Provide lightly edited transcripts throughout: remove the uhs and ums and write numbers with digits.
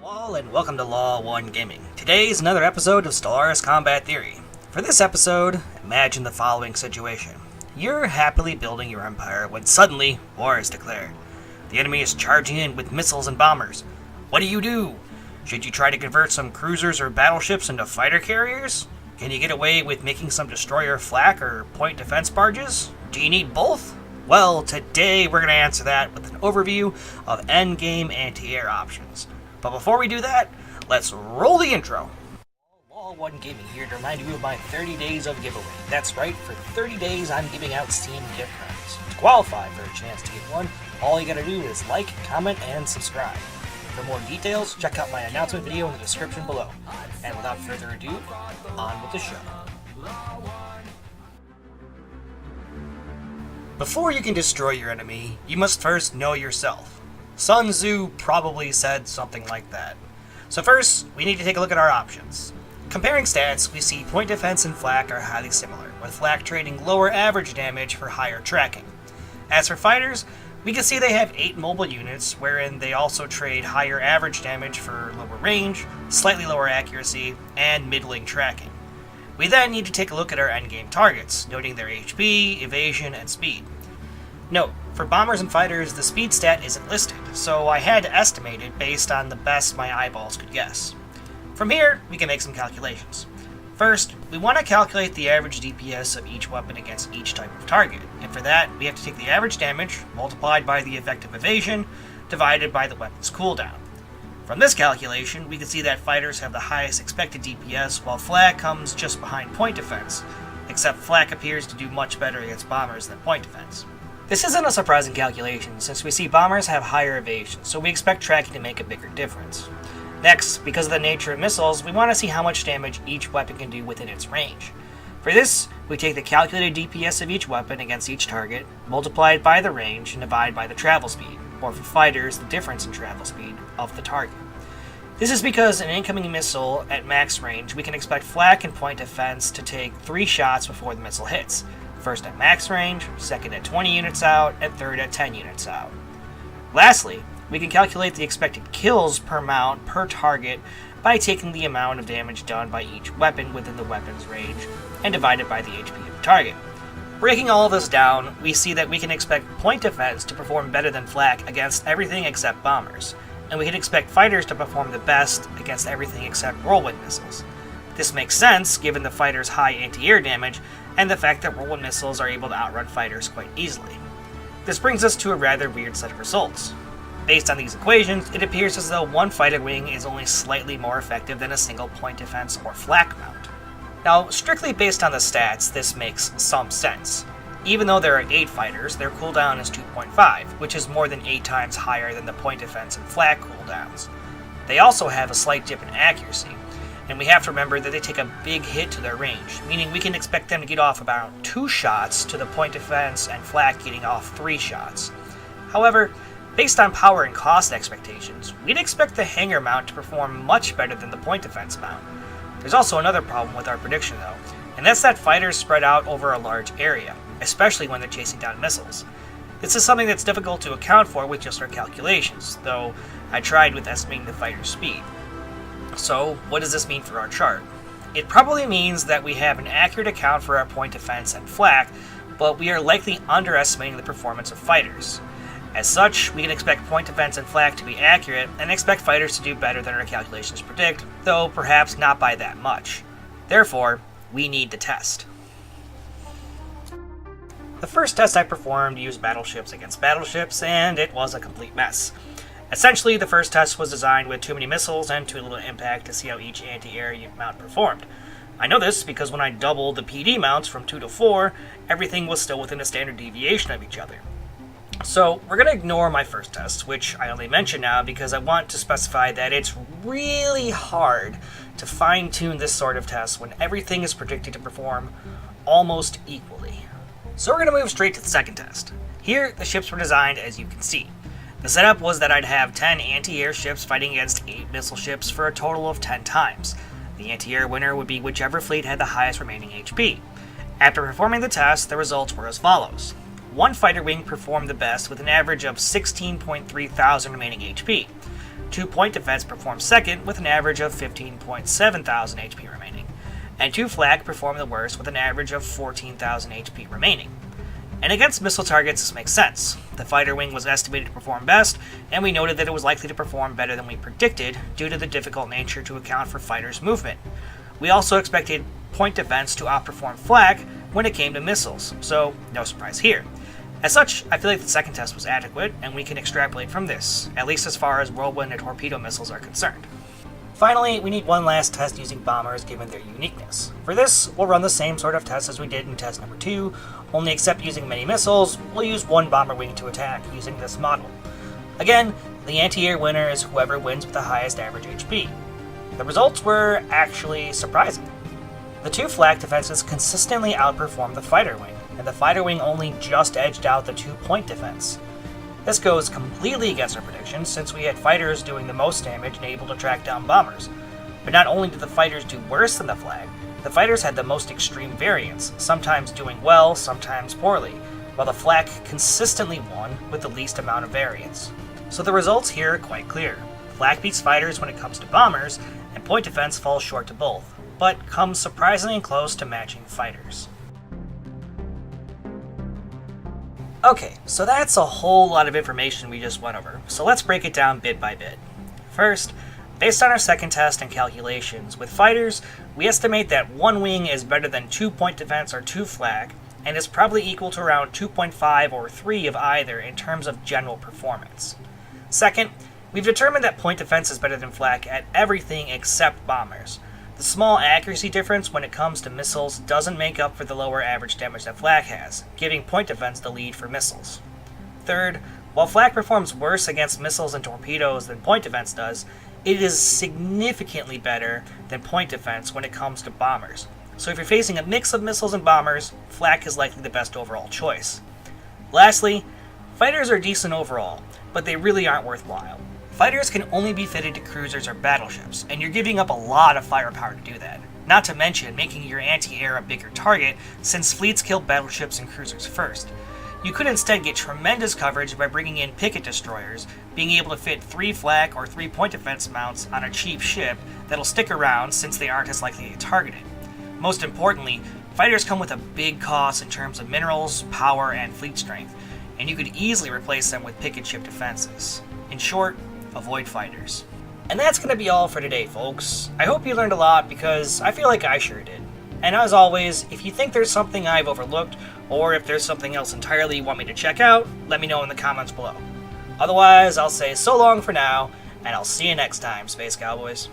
All and welcome to LawWon Gaming. Today is another episode of Stellaris Combat Theory. For this episode, imagine the following situation. You're happily building your empire when suddenly war is declared. The enemy is charging in with missiles and bombers. What do? Should you try to convert some cruisers or battleships into fighter carriers? Can you get away with making some destroyer flak or point defense barges? Do you need both? Well, today we're going to answer that with an overview of endgame anti-air options. But before we do that, let's roll the intro. LawWon Gaming here to remind you of my 30 days of giveaway. That's right, for 30 days I'm giving out Steam gift cards. To qualify for a chance to get one, all you gotta do is like, comment, and subscribe. For more details, check out my announcement video in the description below. And without further ado, on with the show. Before you can destroy your enemy, you must first know yourself. Sun Tzu probably said something like that. So first, we need to take a look at our options. Comparing stats, we see point defense and flak are highly similar, with flak trading lower average damage for higher tracking. As for fighters, we can see they have 8 mobile units, wherein they also trade higher average damage for lower range, slightly lower accuracy, and middling tracking. We then need to take a look at our endgame targets, noting their HP, evasion, and speed. Note, for bombers and fighters, the speed stat isn't listed, so I had to estimate it based on the best my eyeballs could guess. From here, we can make some calculations. First, we want to calculate the average DPS of each weapon against each type of target, and for that, we have to take the average damage, multiplied by the effective evasion, divided by the weapon's cooldown. From this calculation, we can see that fighters have the highest expected DPS, while flak comes just behind point defense, except flak appears to do much better against bombers than point defense. This isn't a surprising calculation, since we see bombers have higher evasion, so we expect tracking to make a bigger difference. Next, because of the nature of missiles, we want to see how much damage each weapon can do within its range. For this, we take the calculated DPS of each weapon against each target, multiply it by the range, and divide by the travel speed, or for fighters, the difference in travel speed of the target. This is because an incoming missile at max range, we can expect flak and point defense to take 3 shots before the missile hits. First at max range, second at 20 units out, and third at 10 units out. Lastly, we can calculate the expected kills per mount per target by taking the amount of damage done by each weapon within the weapon's range and divide it by the HP of the target. Breaking all of this down, we see that we can expect point defense to perform better than flak against everything except bombers, and we can expect fighters to perform the best against everything except whirlwind missiles. This makes sense given the fighter's high anti-air damage and the fact that whirlwind missiles are able to outrun fighters quite easily. This brings us to a rather weird set of results. Based on these equations, it appears as though one fighter wing is only slightly more effective than a single point defense or flak mount. Now, strictly based on the stats, this makes some sense. Even though there are 8 fighters, their cooldown is 2.5, which is more than 8 times higher than the point defense and flak cooldowns. They also have a slight dip in accuracy, and we have to remember that they take a big hit to their range, meaning we can expect them to get off about 2 shots to the point defense and flak getting off 3 shots. However, based on power and cost expectations, we'd expect the hanger mount to perform much better than the point defense mount. There's also another problem with our prediction though, and that's that fighters spread out over a large area, especially when they're chasing down missiles. This is something that's difficult to account for with just our calculations, though I tried with estimating the fighter's speed. So, what does this mean for our chart? It probably means that we have an accurate account for our point defense and flak, but we are likely underestimating the performance of fighters. As such, we can expect point defense and flak to be accurate, and expect fighters to do better than our calculations predict, though perhaps not by that much. Therefore, we need to test. The first test I performed used battleships against battleships, and it was a complete mess. Essentially, the first test was designed with too many missiles and too little impact to see how each anti-air mount performed. I know this because when I doubled the PD mounts from 2 to 4, everything was still within a standard deviation of each other. So, we're going to ignore my first test, which I only mention now because I want to specify that it's really hard to fine-tune this sort of test when everything is predicted to perform almost equally. So we're going to move straight to the second test. Here, the ships were designed as you can see. The setup was that I'd have 10 anti-air ships fighting against 8 missile ships for a total of 10 times. The anti-air winner would be whichever fleet had the highest remaining HP. After performing the test, the results were as follows. One fighter wing performed the best with an average of 16.3 thousand remaining HP. 2-point defense performed second with an average of 15.7 thousand HP remaining, and 2 flak performed the worst with an average of 14,000 HP remaining. And against missile targets, this makes sense. The fighter wing was estimated to perform best, and we noted that it was likely to perform better than we predicted due to the difficult nature to account for fighters' movement. We also expected point defense to outperform flak when it came to missiles, so no surprise here. As such, I feel like the second test was adequate, and we can extrapolate from this, at least as far as whirlwind and torpedo missiles are concerned. Finally, we need one last test using bombers given their uniqueness. For this, we'll run the same sort of test as we did in test number 2, only except using many missiles, we'll use one bomber wing to attack using this model. Again, the anti-air winner is whoever wins with the highest average HP. The results were actually surprising. The 2 flak defenses consistently outperformed the fighter wing, and the fighter wing only just edged out the 2-point defense. This goes completely against our predictions, since we had fighters doing the most damage and able to track down bombers. But not only did the fighters do worse than the flak, the fighters had the most extreme variance, sometimes doing well, sometimes poorly, while the flak consistently won with the least amount of variance. So the results here are quite clear. Flak beats fighters when it comes to bombers, and point defense falls short to both, but comes surprisingly close to matching fighters. Okay, so that's a whole lot of information we just went over, so let's break it down bit by bit. First, based on our second test and calculations, with fighters, we estimate that 1 wing is better than 2-point defense or 2 flak, and is probably equal to around 2.5 or 3 of either in terms of general performance. Second, we've determined that point defense is better than flak at everything except bombers. The small accuracy difference when it comes to missiles doesn't make up for the lower average damage that flak has, giving point defense the lead for missiles. Third, while flak performs worse against missiles and torpedoes than point defense does, it is significantly better than point defense when it comes to bombers. So if you're facing a mix of missiles and bombers, flak is likely the best overall choice. Lastly, fighters are decent overall, but they really aren't worthwhile. Fighters can only be fitted to cruisers or battleships, and you're giving up a lot of firepower to do that. Not to mention making your anti-air a bigger target, since fleets kill battleships and cruisers first. You could instead get tremendous coverage by bringing in picket destroyers, being able to fit 3 flak or 3-point defense mounts on a cheap ship that'll stick around since they aren't as likely to get targeted. Most importantly, fighters come with a big cost in terms of minerals, power, and fleet strength, and you could easily replace them with picket ship defenses. In short, avoid fighters. And that's going to be all for today, folks. I hope you learned a lot because I feel like I sure did. And as always, if you think there's something I've overlooked, or if there's something else entirely you want me to check out, let me know in the comments below. Otherwise, I'll say so long for now, and I'll see you next time, Space Cowboys.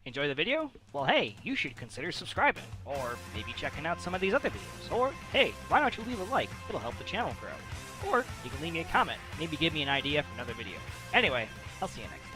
Enjoy the video? Well, hey, you should consider subscribing, or maybe checking out some of these other videos, or hey, why don't you leave a like? It'll help the channel grow. Or you can leave me a comment, maybe give me an idea for another video. Anyway, I'll see you next time.